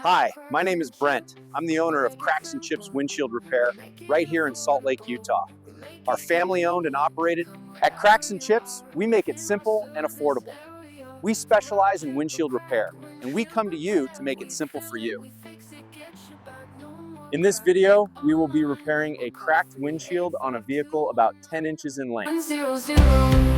Hi, my name is Brent. I'm the owner of N Chips Windshield Repair right here in Salt Lake, Utah. Our family owned and operated. At N Chips, we make it simple and affordable. We specialize in windshield repair, and we come to you to make it simple for you. In this video, we will be repairing a cracked windshield on a vehicle about 10 inches in length. 100.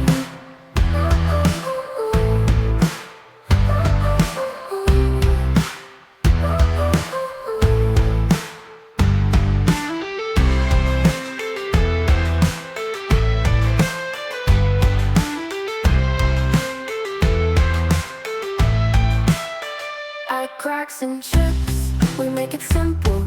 Cracks and chips, we make it simple,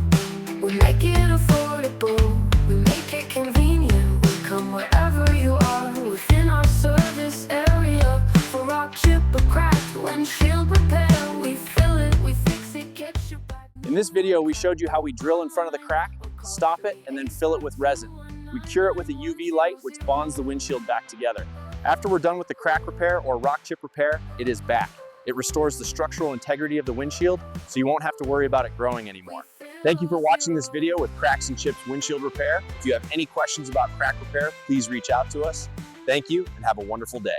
we make it affordable, we make it convenient, we come wherever you are, within our service area. For rock, chip, or cracked windshield repair, we fill it, we fix it, get you back. In this video, we showed you how we drill in front of the crack, stop it, and then fill it with resin. We cure it with a UV light, which bonds the windshield back together. After we're done with the crack repair or rock chip repair, it is back. It restores the structural integrity of the windshield, so you won't have to worry about it growing anymore. Thank you for watching this video with N Chips Windshield Repair. If you have any questions about crack repair, please reach out to us. Thank you and have a wonderful day.